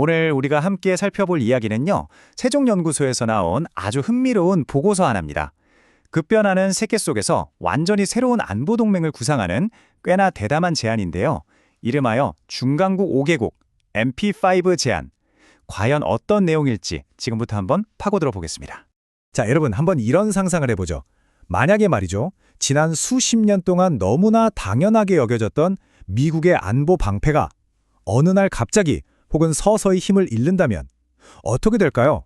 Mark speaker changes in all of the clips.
Speaker 1: 오늘 우리가 함께 살펴볼 이야기는요, 세종연구소에서 나온 아주 흥미로운 보고서 하나입니다. 급변하는 세계 속에서 완전히 새로운 안보 동맹을 구상하는 꽤나 대담한 제안인데요. 이름하여 중간국 5개국 MP5 제안. 과연 어떤 내용일지 지금부터 한번 파고들어 보겠습니다.
Speaker 2: 자, 여러분 한번 이런 상상을 해보죠. 만약에 말이죠. 지난 수십 년 동안 너무나 당연하게 여겨졌던 미국의 안보 방패가 어느 날 갑자기 혹은 서서히 힘을 잃는다면 어떻게 될까요?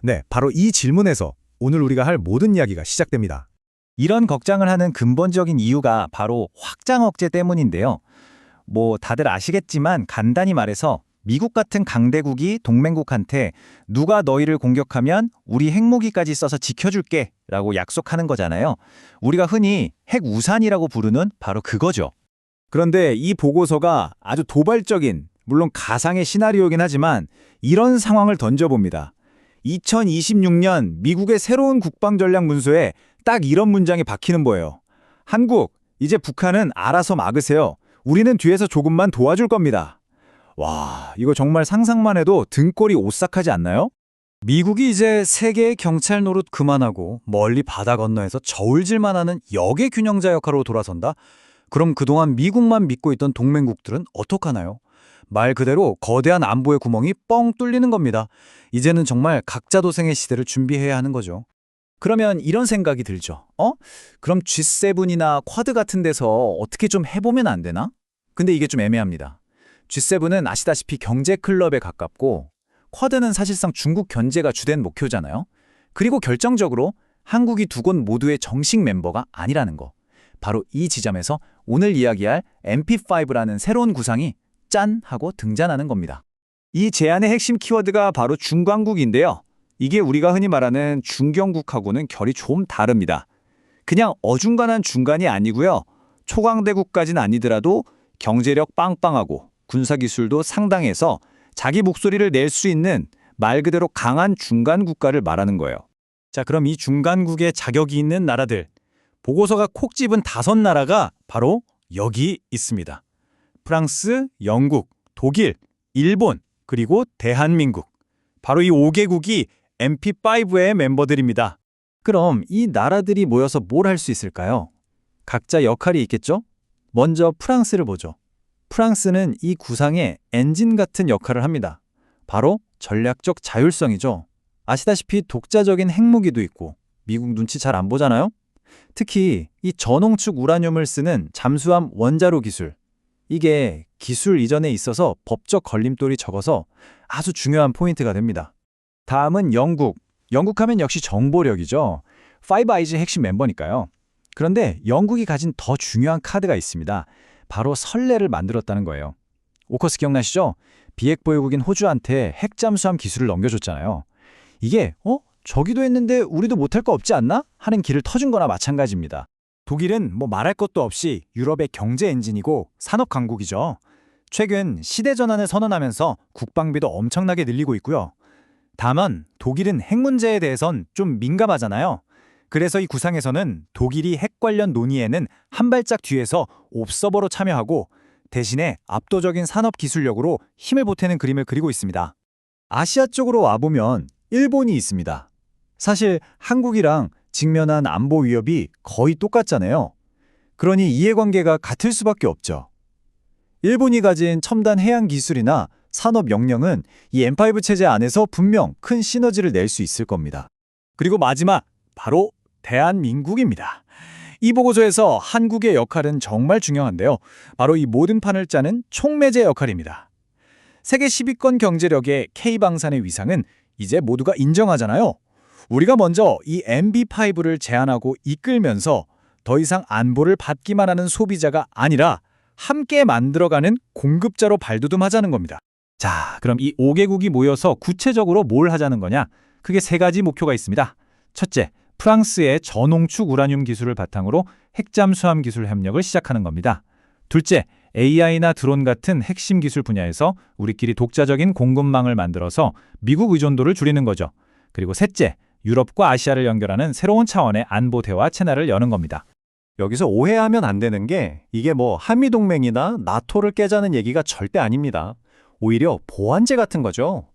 Speaker 2: 네, 바로 이 질문에서 오늘 우리가 할 모든 이야기가 시작됩니다.
Speaker 1: 이런 걱정을 하는 근본적인 이유가 바로 확장 억제 때문인데요. 다들 아시겠지만 간단히 말해서 미국 같은 강대국이 동맹국한테 누가 너희를 공격하면 우리 핵무기까지 써서 지켜줄게 라고 약속하는 거잖아요. 우리가 흔히 핵우산이라고 부르는 바로 그거죠.
Speaker 2: 그런데 이 보고서가 아주 도발적인, 물론 가상의 시나리오이긴 하지만 이런 상황을 던져봅니다. 2026년 미국의 새로운 국방전략 문서에 딱 이런 문장이 박히는 거예요. 한국, 이제 북한은 알아서 막으세요. 우리는 뒤에서 조금만 도와줄 겁니다. 와, 이거 정말 상상만 해도 등골이 오싹하지 않나요?
Speaker 3: 미국이 이제 세계의 경찰 노릇 그만하고 멀리 바다 건너에서 저울질만 하는 역의 균형자 역할로 돌아선다? 그럼 그동안 미국만 믿고 있던 동맹국들은 어떡하나요? 말 그대로 거대한 안보의 구멍이 뻥 뚫리는 겁니다. 이제는 정말 각자 도생의 시대를 준비해야 하는 거죠.
Speaker 2: 그러면 이런 생각이 들죠. 그럼 G7이나 쿼드 같은 데서 어떻게 좀 해보면 안 되나? 근데 이게 좀 애매합니다. G7은 아시다시피 경제 클럽에 가깝고 쿼드는 사실상 중국 견제가 주된 목표잖아요. 그리고 결정적으로 한국이 두 곳 모두의 정식 멤버가 아니라는 거. 바로 이 지점에서 오늘 이야기할 MP5라는 새로운 구상이 짠! 하고 등장하는 겁니다. 이 제안의 핵심 키워드가 바로 중간국인데요. 이게 우리가 흔히 말하는 중견국하고는 결이 좀 다릅니다. 그냥 어중간한 중간이 아니고요. 초강대국까지는 아니더라도 경제력 빵빵하고 군사기술도 상당해서 자기 목소리를 낼 수 있는 말 그대로 강한 중간 국가를 말하는 거예요.
Speaker 3: 자, 그럼 이 중간국에 자격이 있는 나라들, 보고서가 콕 집은 5나라가 바로 여기 있습니다. 프랑스, 영국, 독일, 일본, 그리고 대한민국. 바로 이 5개국이 MP5의 멤버들입니다.
Speaker 2: 그럼 이 나라들이 모여서 뭘 할 수 있을까요? 각자 역할이 있겠죠? 먼저 프랑스를 보죠. 프랑스는 이 구상의 엔진 같은 역할을 합니다. 바로 전략적 자율성이죠. 아시다시피 독자적인 핵무기도 있고 미국 눈치 잘 안 보잖아요? 특히 이 전홍축 우라늄을 쓰는 잠수함 원자로 기술. 이게 기술 이전에 있어서 법적 걸림돌이 적어서 아주 중요한 포인트가 됩니다. 다음은 영국. 영국 하면 역시 정보력이죠. 파이브 아이즈 핵심 멤버니까요. 그런데 영국이 가진 더 중요한 카드가 있습니다. 바로 선례를 만들었다는 거예요. 오커스 기억나시죠? 비핵보유국인 호주한테 핵잠수함 기술을 넘겨줬잖아요. 이게 저기도 했는데 우리도 못할 거 없지 않나? 하는 길을 터준 거나 마찬가지입니다. 독일은 말할 것도 없이 유럽의 경제 엔진이고 산업 강국이죠. 최근 시대 전환을 선언하면서 국방비도 엄청나게 늘리고 있고요. 다만 독일은 핵 문제에 대해선 좀 민감하잖아요. 그래서 이 구상에서는 독일이 핵 관련 논의에는 한 발짝 뒤에서 옵서버로 참여하고 대신에 압도적인 산업 기술력으로 힘을 보태는 그림을 그리고 있습니다. 아시아 쪽으로 와보면 일본이 있습니다. 사실 한국이랑 직면한 안보 위협이 거의 똑같잖아요. 그러니 이해관계가 같을 수밖에 없죠. 일본이 가진 첨단 해양 기술이나 산업 역량은 이 M5 체제 안에서 분명 큰 시너지를 낼 수 있을 겁니다. 그리고 마지막, 바로 대한민국입니다. 이 보고서에서 한국의 역할은 정말 중요한데요. 바로 이 모든 판을 짜는 촉매제 역할입니다. 세계 10위권 경제력의 K방산의 위상은 이제 모두가 인정하잖아요. 우리가 먼저 이 MB5를 제안하고 이끌면서 더 이상 안보를 받기만 하는 소비자가 아니라 함께 만들어가는 공급자로 발돋움하자는 겁니다. 자, 그럼 이 5개국이 모여서 구체적으로 뭘 하자는 거냐? 크게 3가지 목표가 있습니다. 첫째, 프랑스의 전홍축 우라늄 기술을 바탕으로 핵잠수함 기술 협력을 시작하는 겁니다. 둘째, AI나 드론 같은 핵심 기술 분야에서 우리끼리 독자적인 공급망을 만들어서 미국 의존도를 줄이는 거죠. 그리고 셋째, 유럽과 아시아를 연결하는 새로운 차원의 안보 대화 채널을 여는 겁니다.
Speaker 1: 여기서 오해하면 안 되는 게 이게 한미동맹이나 나토를 깨자는 얘기가 절대 아닙니다. 오히려 보완제 같은 거죠.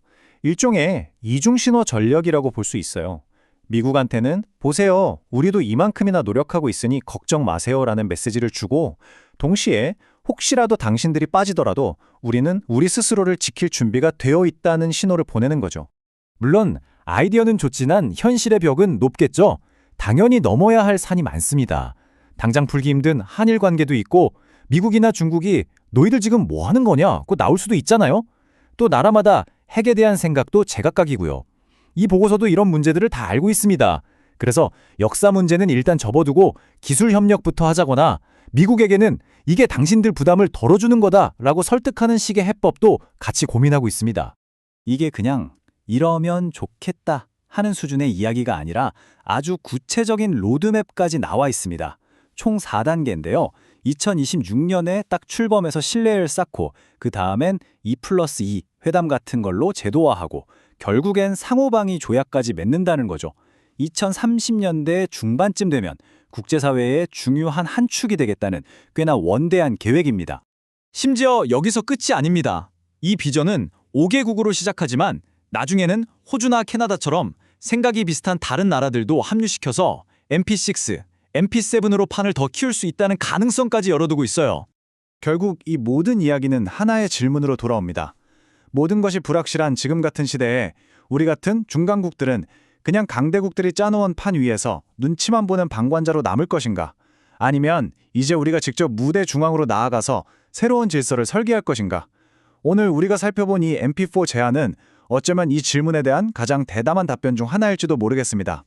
Speaker 1: 일종의 이중신호 전력이라고 볼 수 있어요. 미국한테는 보세요, 우리도 이만큼이나 노력하고 있으니 걱정 마세요라는 메시지를 주고, 동시에 혹시라도 당신들이 빠지더라도 우리는 우리 스스로를 지킬 준비가 되어 있다는 신호를 보내는 거죠.
Speaker 2: 물론 아이디어는 좋지만 현실의 벽은 높겠죠. 당연히 넘어야 할 산이 많습니다. 당장 풀기 힘든 한일 관계도 있고 미국이나 중국이 너희들 지금 뭐 하는 거냐? 고 나올 수도 있잖아요. 또 나라마다 핵에 대한 생각도 제각각이고요. 이 보고서도 이런 문제들을 다 알고 있습니다. 그래서 역사 문제는 일단 접어두고 기술 협력부터 하자거나 미국에게는 이게 당신들 부담을 덜어주는 거다라고 설득하는 식의 해법도 같이 고민하고 있습니다.
Speaker 3: 이게 그냥 이러면 좋겠다 하는 수준의 이야기가 아니라 아주 구체적인 로드맵까지 나와 있습니다. 총 4단계인데요. 2026년에 딱 출범해서 신뢰를 쌓고 그 다음엔 2+2 회담 같은 걸로 제도화하고 결국엔 상호방위 조약까지 맺는다는 거죠. 2030년대 중반쯤 되면 국제사회의 중요한 한 축이 되겠다는 꽤나 원대한 계획입니다.
Speaker 2: 심지어 여기서 끝이 아닙니다. 이 비전은 5개국으로 시작하지만 나중에는 호주나 캐나다처럼 생각이 비슷한 다른 나라들도 합류시켜서 MP6, MP7으로 판을 더 키울 수 있다는 가능성까지 열어두고 있어요.
Speaker 1: 결국 이 모든 이야기는 하나의 질문으로 돌아옵니다. 모든 것이 불확실한 지금 같은 시대에 우리 같은 중간국들은 그냥 강대국들이 짜놓은 판 위에서 눈치만 보는 방관자로 남을 것인가? 아니면 이제 우리가 직접 무대 중앙으로 나아가서 새로운 질서를 설계할 것인가? 오늘 우리가 살펴본 이 MP4 제안은 어쩌면 이 질문에 대한 가장 대담한 답변 중 하나일지도 모르겠습니다.